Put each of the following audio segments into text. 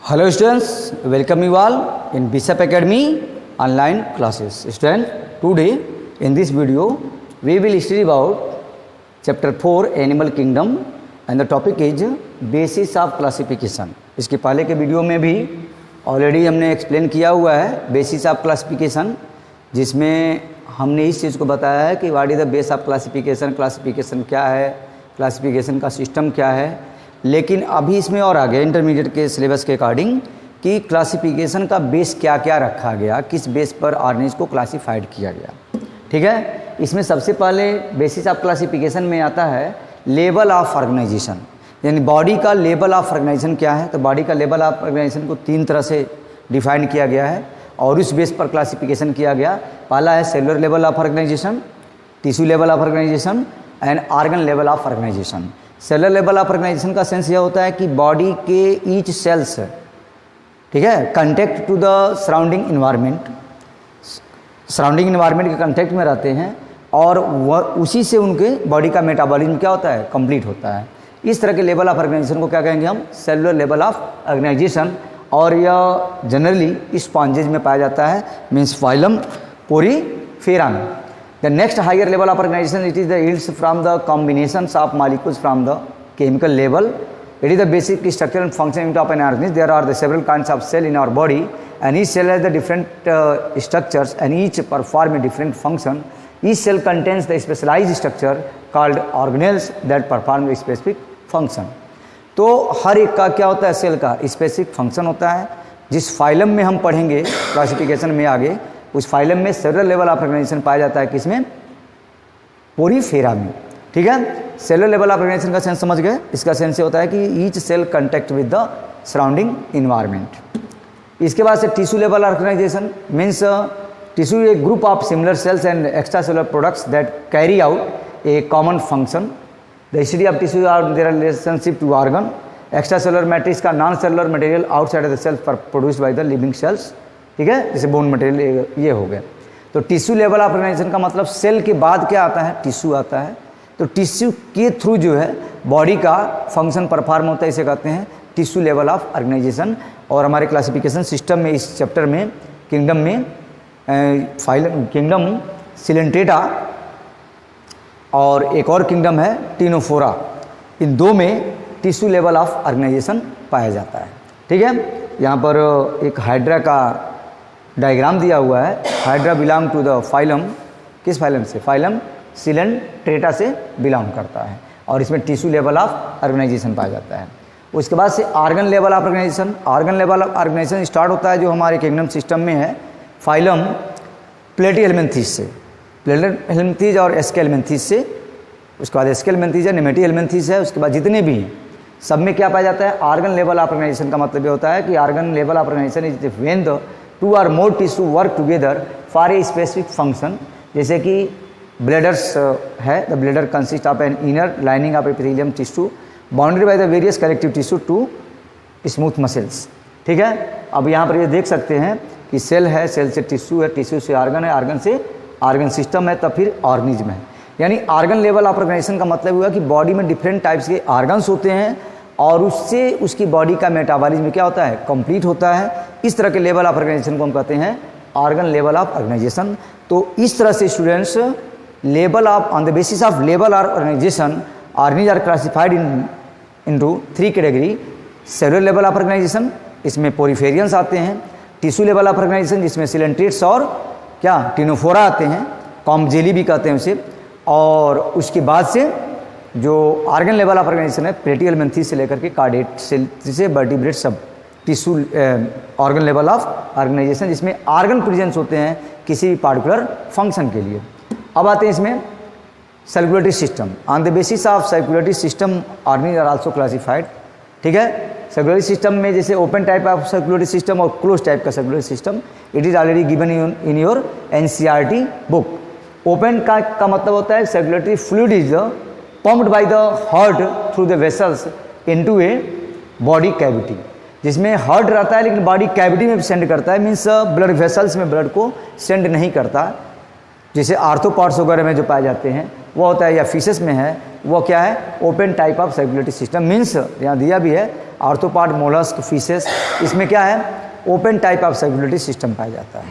Hello students, welcome you all in Bishop Academy online classes. Student, today in this video we will study about chapter 4 Animal Kingdom and the topic is basis of classification. इसके पहले के video में भी already हमने explain किया हुआ है basis of classification, जिसमें हमने इस चीज़ को बताया है कि what is the base of classification, classification क्या है, क्लासिफिकेशन का सिस्टम क्या है। लेकिन अभी इसमें और आगे इंटरमीडिएट के सिलेबस के अकॉर्डिंग कि क्लासिफिकेशन का बेस क्या क्या रखा गया, किस बेस पर ऑर्गेनिज को क्लासिफाइड किया गया। ठीक है, इसमें सबसे पहले बेसिस ऑफ क्लासिफिकेशन में आता है लेवल ऑफ ऑर्गेनाइजेशन, यानी बॉडी का लेवल ऑफ ऑर्गेनाइजेशन क्या है। तो बॉडी का लेवल ऑफ ऑर्गेनाइजेशन को तीन तरह से डिफाइन किया गया है और उस बेस पर क्लासिफिकेशन किया गया। पहला है cellular level of organisation, tissue level of organisation and organ level of organisation. Cellular level of organisation का सेंस यह होता है कि बॉडी के ईच सेल्स, ठीक है, contact to the surrounding environment, surrounding environment के कंटेक्ट में रहते हैं और वह उसी से उनके बॉडी का मेटाबॉलिज्म क्या होता है, कंप्लीट होता है। इस तरह के लेवल ऑफ ऑर्गेनाइजेशन को क्या कहेंगे हम, सेलुलर लेवल ऑफ ऑर्गेनाइजेशन। और यह जनरली स्पॉन्जेज में पाया जाता है, मीन्स फाइलम पोरीफेरा में। The next higher level of organization, it is the yields from the combinations of molecules from the chemical level. It is the basic structure and function of an organism. There are the several kinds of cell in our body, and each cell has the different structures, and each perform a different function. Each cell contains the specialized structure called organelles that perform a specific function. तो हर एक का क्या होता है, cell का specific function होता है। जिस फाइलम में हम पढ़ेंगे क्लासिफिकेशन में आगे, उस फाइलम में सेलुलर लेवल ऑफ ऑर्गेनाइजेशन पाया जाता है, किसमें, पोरीफेरा में। ठीक है, सेलुलर लेवल ऑफ ऑर्गेनाइजेशन का सेंस समझ गए। इसका सेंस ये होता है कि each cell contact with the surrounding environment. इसके बाद से tissue level organisation means tissue a group of similar cells and extra cellular products that carry out a common function. The study of tissue और their relationship to organ. Extra cellular matrix का non cellular material outside of the cells पर produced by the living cells. ठीक है, जैसे bone material ये हो गया। तो टिश्यू लेवल ऑफ ऑर्गेनाइजेशन का मतलब सेल के बाद क्या आता है, टिश्यू आता है। तो टिश्यू के थ्रू जो है बॉडी का फंक्शन परफॉर्म होता है, इसे कहते हैं टिश्यू लेवल ऑफ ऑर्गेनाइजेशन। और हमारे क्लासिफिकेशन सिस्टम में इस चैप्टर में किंगडम में फाइलम किंगडम सिलेंट्रेटा और एक और किंगडम है टिनोफोरा, इन दो में टिश्यू लेवल ऑफ ऑर्गेनाइजेशन पाया जाता है। ठीक है, यहाँ पर एक हाइड्रा का डायग्राम दिया हुआ है। Hydra belong to the phylum, किस फाइलम से, फाइलम सिलेंट्रेटा से बिलोंग करता है और इसमें टिश्यू लेवल ऑफ ऑर्गेनाइजेशन पाया जाता है। उसके बाद से organ level of organisation. Organ level of organisation start होता है जो हमारे किंगडम सिस्टम में है फाइलम प्लेटीहेल्मिन्थीस से, प्लेटीहेल्मिन्थीस और एस्केल्मिन्थीस से। उसके बाद एस्केल्मिन्थीस है, नेमेटीहेल्मिन्थीस है। उसके बाद जितने भी हैं सब में क्या पाया जाता है, ऑर्गन लेवल ऑफ ऑर्गेनाइजेशन का मतलब ये होता है कि organ level of organisation is when the two और more tissue work together for a specific function. जैसे कि ब्लैडर्स है, the bladder consist of an inner lining of epithelium tissue boundary by the various connective tissue to smooth muscles. ठीक है, अब यहाँ पर ये देख सकते हैं कि सेल है, सेल से टिश्यू है, टिश्यू से ऑर्गन है, ऑर्गन से ऑर्गन सिस्टम है, तब फिर ऑर्गेनिज्म है। यानी ऑर्गन लेवल ऑफ ऑर्गेनाइजेशन का मतलब हुआ कि बॉडी में डिफरेंट टाइप्स के ऑर्गन्स होते हैं और उससे उसकी बॉडी का मेटाबॉलिज्म क्या होता है, कंप्लीट होता है। इस तरह के लेवल ऑफ ऑर्गेनाइजेशन को हम कहते हैं ऑर्गन लेवल ऑफ ऑर्गेनाइजेशन। तो इस तरह से students level of on the basis of level of organisation organisms are classified into three category. Cellular level of organisation, इसमें पोरीफेरियंस आते हैं। टिश्यू लेवल ऑफ ऑर्गेनाइजेशन, जिसमें सिलेंट्रेट्स और क्या टिनोफोरा आते हैं, कॉम्बजेली भी कहते हैं उसे। और उसके बाद से जो ऑर्गन लेवल ऑफ ऑर्गेनाइजेशन है प्लेटीहेल्मिन्थीस से लेकर के कार्डेट सेल से वर्टिब्रेट सब tissue organ level of organisation, जिसमें ऑर्गन प्रेजेंस होते हैं किसी भी पार्टिकुलर फंक्शन के लिए। अब आते हैं इसमें circulatory system. On the basis of circulatory system organisms are also classified. ठीक है, सर्कुलेटरी सिस्टम में जैसे open type of circulatory system और क्लोज टाइप का circulatory system, it is already given in your NCERT book. Open का मतलब होता है circulatory fluid is pumped by the heart through the vessels into a body cavity, जिसमें heart रहता है लेकिन बॉडी कैविटी में सेंड करता है, मीन्स ब्लड वेसल्स में ब्लड को सेंड नहीं करता। जैसे आर्थोपॉड्स वगैरह में जो पाए जाते हैं वो होता है, या फिशेस में है, वो क्या है, open type of circulatory system. Means यहाँ दिया भी है आर्थ्रोपॉड, मोलस्क, फिशेस, इसमें क्या है, open type of circulatory system पाया जाता है।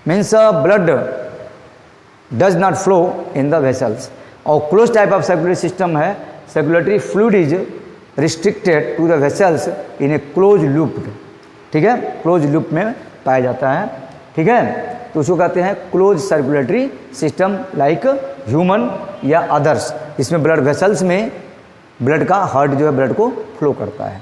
Means blood does not flow in the vessels. और close type of circulatory system है, circulatory fluid is restricted to the vessels in a close loop. ठीक है, क्लोज लूप में पाया जाता है। ठीक है, तो उसको कहते हैं close circulatory system, like human या अदर्स, जिसमें ब्लड वेसल्स में ब्लड का हार्ट जो है ब्लड को फ्लो करता है।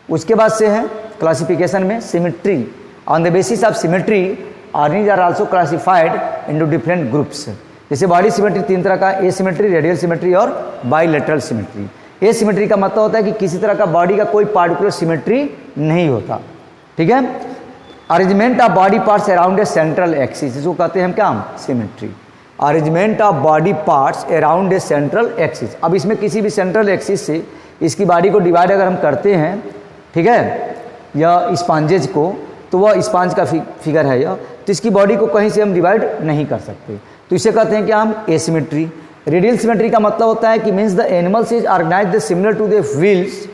उसके बाद से है क्लासिफिकेशन में symmetry. On the basis of symmetry organs are also classified into different groups. जैसे बॉडी सिमेट्री 3 तरह का, ए सिमेट्री, रेडियल सिमेट्री और बाइलेटरल सिमेट्री। ए सिमेट्री का मतलब होता है कि किसी तरह का बॉडी का कोई पार्टिकुलर सिमेट्री नहीं होता। ठीक है, arrangement of body parts around a central axis, इसको कहते हैं हम क्या, symmetry. Arrangement of body parts around a central axis. अब इसमें किसी भी सेंट्रल एक्सिस से इसकी बॉडी को डिवाइड अगर हम करते हैं, ठीक है, या स्पॉन्जेज को, तो वह स्पॉन्ज का फिगर है यह, तो इसकी बॉडी को कहीं से हम डिवाइड नहीं कर सकते, तो इसे कहते हैं क्या हम, एसिमेट्री। रेडियल सिमेट्री का मतलब होता है कि means the animals is organised similar to the wheels,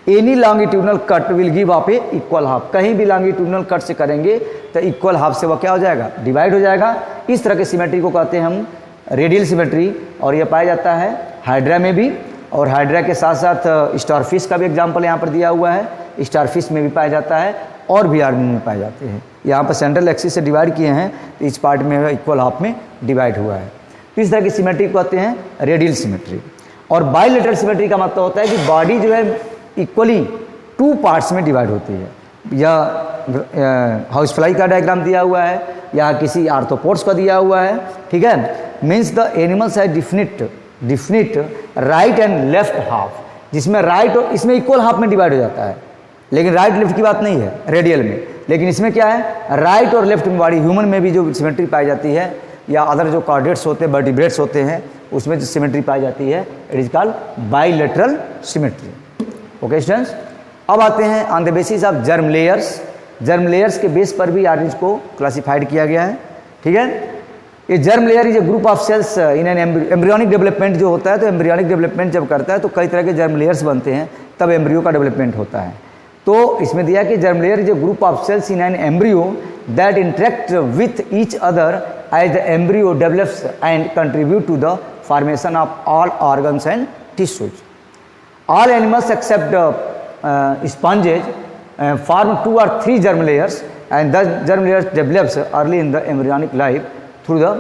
any longitudinal cut will give up a equal half. कहीं भी लॉन्गिट्यूडनल कट से करेंगे तो इक्वल हाफ से वह क्या हो जाएगा, डिवाइड हो जाएगा। इस तरह के सिमेट्री को कहते हैं हम रेडियल सिमेट्री। और यह पाया जाता है हाइड्रा में भी, और हाइड्रा के साथ साथ स्टारफिश का भी एग्जाम्पल यहाँ पर दिया हुआ है, स्टारफिश में भी पाया जाता है, और भी आर्मी में पाए जाते हैं। यहाँ पर सेंट्रल एक्सिस से डिवाइड किए हैं तो इस पार्ट में इक्वल हाफ में डिवाइड हुआ है। तो इस तरह की सिमेट्री को कहते हैं रेडियल सिमेट्री। और बाइलेटरल सिमेट्री का मतलब होता है कि बॉडी जो है इक्वली 2 पार्ट्स में डिवाइड होती है। या हाउस फ्लाई का डायग्राम दिया हुआ है, या किसी आर्थ्रोपोड्स का दिया हुआ है। ठीक है, मीन्स द एनिमल्स है definite right and left half, जिसमें राइट और इसमें इक्वल हाफ में डिवाइड हो जाता है, लेकिन राइट लेफ्ट की बात नहीं है रेडियल में। लेकिन इसमें क्या है, राइट और लेफ्ट में बॉडी, ह्यूमन में भी जो सिमेट्री पाई जाती है, या अदर जो कार्डेट्स होते हैं, वर्टिब्रेट्स होते हैं, उसमें जो सिमेट्री पाई जाती है, it is called bilateral symmetry. Okay students, अब आते हैं on the basis of germ layers. Germ layers के बेस पर भी आर्गन्स को क्लासिफाइड किया गया है। ठीक है, ये germ layer is a group of cells in an embryonic development जो होता है, तो एम्ब्रियोनिक डेवलपमेंट जब करता है तो कई तरह के जर्म लेयर्स बनते हैं, तब एम्ब्रियो का डेवलपमेंट होता है। तो इसमें दिया कि germ layer is a group of cells in an embryo that interact with each other as the embryo develops and contribute to the formation of all organs and tissues. All animals except sponges form 2 or 3 germ layers, and the germ layers develops early in the embryonic life through the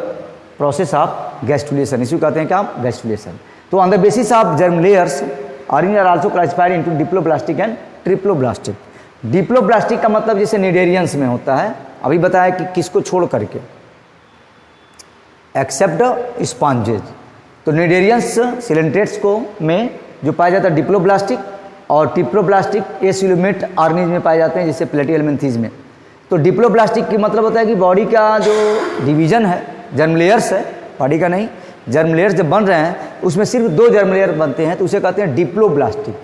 process of gastrulation. इसको कहते हैं क्या, gastrulation. तो on the basis of germ layers, organs are also classified into diploblastic and triploblastic. Diploblastic का मतलब जैसे cnidarians में होता है, अभी बताया कि किसको छोड़ करके, एक्सेप्ट स्पॉन्जेज। तो निडेरियंस सिलेंट्रेट्स को में जो पाया जाता है डिप्लोब्लास्टिक, और ट्रिप्लोब्लास्टिक एसिलोमेट ऑर्गेनिज्म में पाए जाते हैं, जैसे प्लेटिहेल्मिन्थीज में। तो डिप्लोब्लास्टिक की मतलब होता है कि बॉडी का जो डिवीजन है, जर्म लेयर्स है, बॉडी का नहीं, जर्म लेयर्स जब बन रहे हैं उसमें सिर्फ 2 जर्म लेयर बनते हैं, तो उसे कहते हैं डिप्लोब्लास्टिक।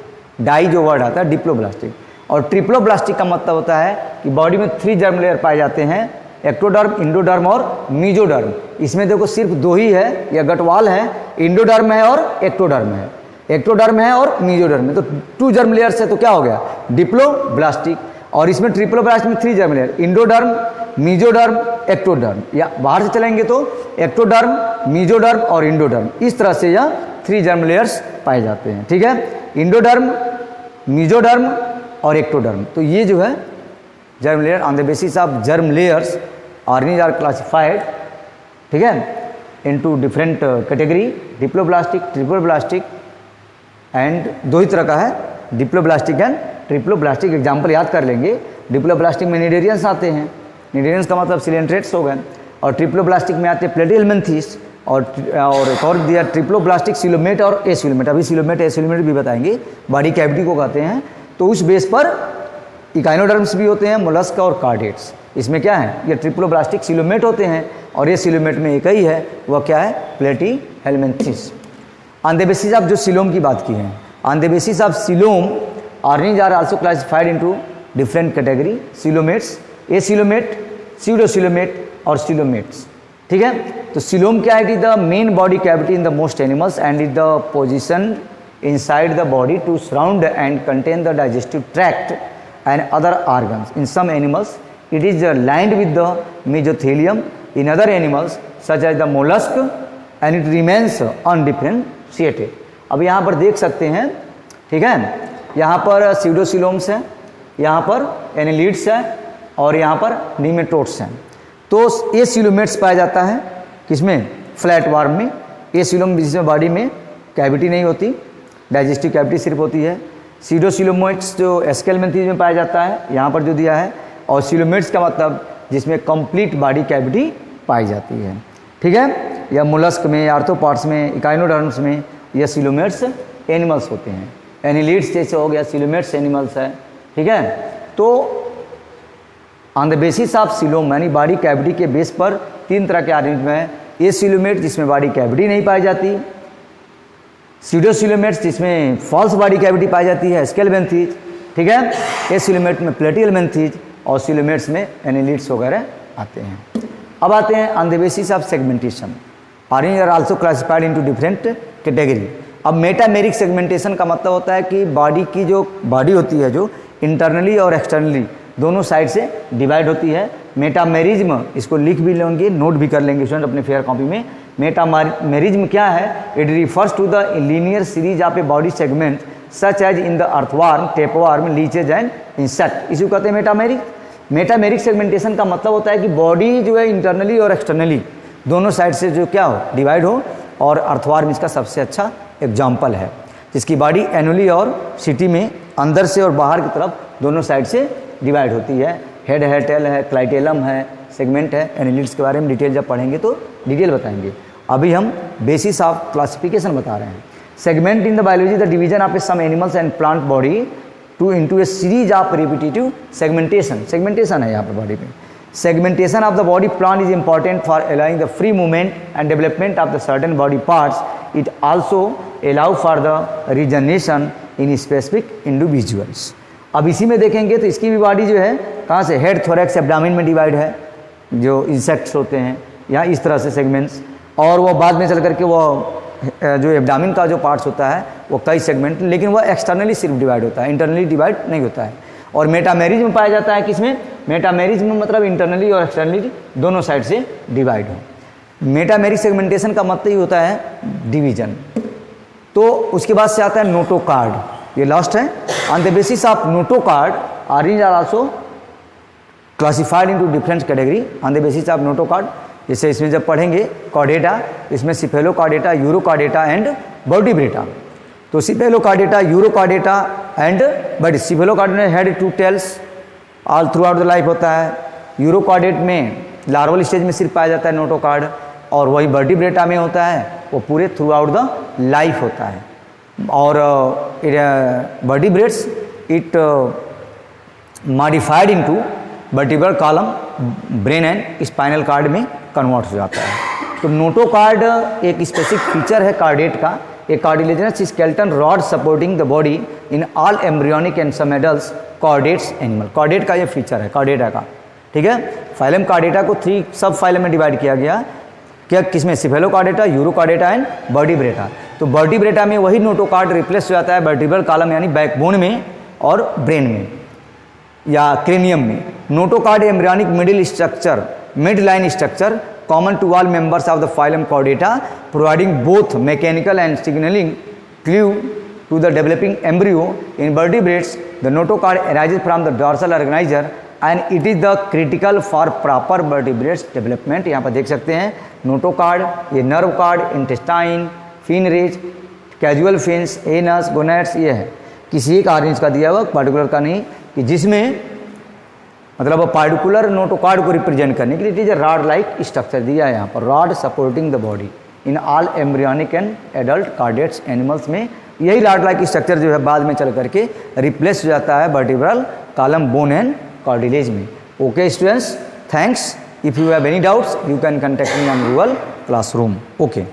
डाई जो वर्ड आता है डिप्लोब्लास्टिक। और ट्रिप्लोब्लास्टिक का मतलब होता है कि बॉडी में 3 जर्म लेयर पाए जाते हैं, एक्टोडर्म, इंडोडर्म और मीजोडर्म। इसमें देखो सिर्फ 2 ही है, या गटवाल है, इंडोडर्म है और एक्टोडर्म है, एक्टोडर्म है और मीजोडर्म है। तो 2 जर्म लेयर्स है, तो क्या हो गया, डिप्लोब्लास्टिक। और इसमें ट्रिप्लोब्लास्ट में 3 germ layer, endoderm, mesoderm, ectoderm. या बाहर से चलेंगे तो एक्टोडर्म, मीजोडर्म और इंडोडर्म, इस तरह से यह 3 जर्म लेयर्स पाए जाते हैं। ठीक है, इंडोडर्म, मीजोडर्म और एक्टोडर्म। तो ये जो है germ layer, on the basis of germ layers organisms are classified, ठीक है, into different category, diploblastic, triploblastic and 2 ही तरह का है, डिप्लोब्लास्टिक एंड ट्रिप्लोब्लास्टिक। एग्जाम्पल याद कर लेंगे, डिप्लोब्लास्टिक में निडेरियंस आते हैं, निडेरियंस का मतलब सिलेंट्रेट्स हो गए, और ट्रिप्लोब्लास्टिक में आते हैं प्लेटिहेल्मिन्थीज, और एक और दिया ट्रिप्लोब्लास्टिक सिलोमेट और एसिलोमेट। अभी सिलोमेट एसिलोमेट भी बताएंगे, बॉडी कैविटी को कहते हैं। तो उस बेस पर इकाइनोडर्म्स भी होते हैं, मोलस्क और कार्डेट्स। इसमें क्या है, ये ट्रिप्लोब्लास्टिक सिलोमेट होते हैं, और ये सिलोमेट में एक ही है, वह क्या है, Platyhelminthes. On the basis of जो सिलोम की बात की है, on the basis of coelom organisms are also classified into different category, coelomates, acoelomate, pseudocoelomate और सिलोमेट्स। ठीक है, तो सिलोम क्या है, it is the main body cavity in the most animals and is the position inside the body to surround and contain the digestive tract and other organs. In some animals, it is lined with the mesothelium. In other animals, such as the mollusk, and it remains undifferentiated. अब यहाँ पर देख सकते हैं, ठीक है, यहाँ पर सीडोसिलोम्स हैं, यहाँ पर एनिलिड्स है और यहाँ पर नीमेटोड्स हैं। तो ये सिलोमेट्स पाया जाता है किसमें? फ्लैट वार्म में। ये सिलोम जिसमें बॉडी में कैविटी नहीं होती, डाइजेस्टिव कैविटी सिर्फ होती है। सीडोसिलोमेट्स जो एस्केलमेंथीज में पाया जाता है, यहाँ पर जो दिया है, और सिलोमेट्स का मतलब जिसमें कंप्लीट बॉडी कैविटी पाई जाती है, ठीक है, या मोलस्क में, आर्थ्रोपॉड्स में, इकाइनोडर्म्स में यह सिलोमेट्स एनिमल्स होते हैं। एनिलिड्स जैसे हो गया, सिलोमेट्स एनिमल्स है, ठीक है। तो on the basis of coelom यानी बॉडी कैविटी के बेस पर तीन तरह के ऑर्गेनिज्म हैं। ये सिलोमेट जिसमें बॉडी कैविटी नहीं पाई जाती, सीडोसिलोमेट्स जिसमें फॉल्स बॉडी कैविटी पाई जाती है, स्केलमेंथीज, ठीक है, ये सिलोमेट में प्लेटियलमेंथीज, और सिलोमेट्स में एनिलिड्स वगैरह आते हैं। अब आते हैं on the basis of segmentation. Organism are also classified into different category. अब मेटामेरिक सेगमेंटेशन का मतलब होता है कि बॉडी की जो बॉडी होती है, जो इंटरनली और एक्सटर्नली दोनों साइड से डिवाइड होती है। मेटामेरिज्म, इसको लिख भी लेंगे, नोट भी कर लेंगे स्टूडेंट अपने फेयर कॉपी में। मेटामेरिज्म क्या है? It refers to the linear series of a body segment such as in the earthworm, tapeworm, leeches and insect, इसको कहते हैं मेटामेरिक। मेटामेरिक सेगमेंटेशन का मतलब होता है कि बॉडी जो है इंटरनली और एक्सटर्नली दोनों साइड से जो क्या हो, डिवाइड हो, और अर्थवार्म इसका सबसे अच्छा एग्जाम्पल है, जिसकी बॉडी एनुअली और सिटी में अंदर से और बाहर की तरफ दोनों साइड से डिवाइड होती है। हेड है, टेल है, क्लाइटेलम है, सेगमेंट है। एनिलिड्स के बारे में डिटेल जब पढ़ेंगे तो डिटेल बताएंगे। अभी हम बेसिस ऑफ क्लासिफिकेशन बता रहे हैं। Segment in the biology the division of some animals and plant body to into a series of repetitive segmentation. Segmentation है यहाँ पर बॉडी में। Segmentation of the body plan is important for allowing the free movement and development of the certain body parts. It also allow for the regeneration in specific individuals. अब इसी में देखेंगे तो इसकी भी बॉडी जो है कहाँ से, हेड, थोरैक्स, एब्डामिन में डिवाइड है, जो इंसेक्ट्स होते हैं, यहाँ इस तरह से सेगमेंट्स, और वो बाद में चल करके वो जो एब्डामिन का जो पार्ट्स होता है वो कई सेगमेंट, लेकिन वह एक्सटर्नली सिर्फ डिवाइड होता है, इंटरनली डिवाइड नहीं होता है। और मेटामेरिज्म पाया जाता है किसमें? मेटामेरिज्म मतलब इंटरनली और एक्सटर्नली दोनों साइड से डिवाइड हो। मेटामेरिक सेगमेंटेशन का मतलब ही होता है डिवीजन। तो उसके बाद से आता है नोटोकार्ड, ये लास्ट है। On the basis of notochord organism are also classified into different category. On the basis of notochord, जैसे इसमें जब पढ़ेंगे कॉर्डेटा, इसमें सिफेलोकॉर्डेटा, यूरोकॉर्डेटा एंड वर्टिब्रेटा। तो Cephalochordata, Urochordata and but Cephalochordata had 2 tails all throughout the life होता है। Urochordate में larval stage में सिर्फ पाया जाता है नोटोकार्ड, और वही वर्टिब्रेटा में होता है, वो पूरे थ्रू आउट द लाइफ होता है। और vertebrates it modified into vertebral column, brain and spinal cord में कन्वर्ट हो जाता है। तो नोटोकार्ड एक स्पेसिफिक फीचर है कार्डेट का, a cartilaginous skeleton rod supporting the body in all embryonic and some adults chordates animal. Chordate का ये फीचर है कार्डेटा का, ठीक है। फाइलम कार्डेटा को 3 सब फाइलम में डिवाइड किया गया, क्या किसमें? Cephalochordata, Urochordata and Vertebrata. तो वर्टिब्रेटा में वही नोटोकार्ड रिप्लेस हो जाता है वर्टिब्रल कॉलम यानी बैकबोन में और ब्रेन में या क्रेनियम में। Notochord embryonic middle structure, mid line structure common to all members of the phylum Chordata, providing both mechanical and signalling clue to the developing embryo. In vertebrates, the notochord arises from the dorsal organizer and it is the critical for proper vertebrates development. यहाँ पर देख सकते हैं notochord, ये nerve cord, intestine, fin rays, caudal fins, anus, gonads, ये है। किसी एक ऑर्गेनिज्म का दिया हुआ, पार्टिकुलर का नहीं, कि जिसमें मतलब पार्टिकुलर नोटोकार्ड को रिप्रेजेंट करने के लिए it is a rod like structure दिया है यहाँ पर, rod supporting the body in all embryonic and adult chordates animals में। यही रॉड लाइक स्ट्रक्चर जो है बाद में चल करके रिप्लेस हो जाता है vertebral column, bone and cartilage में। Okay students, thanks. If you have any doubts you can contact me on Google classroom. Okay.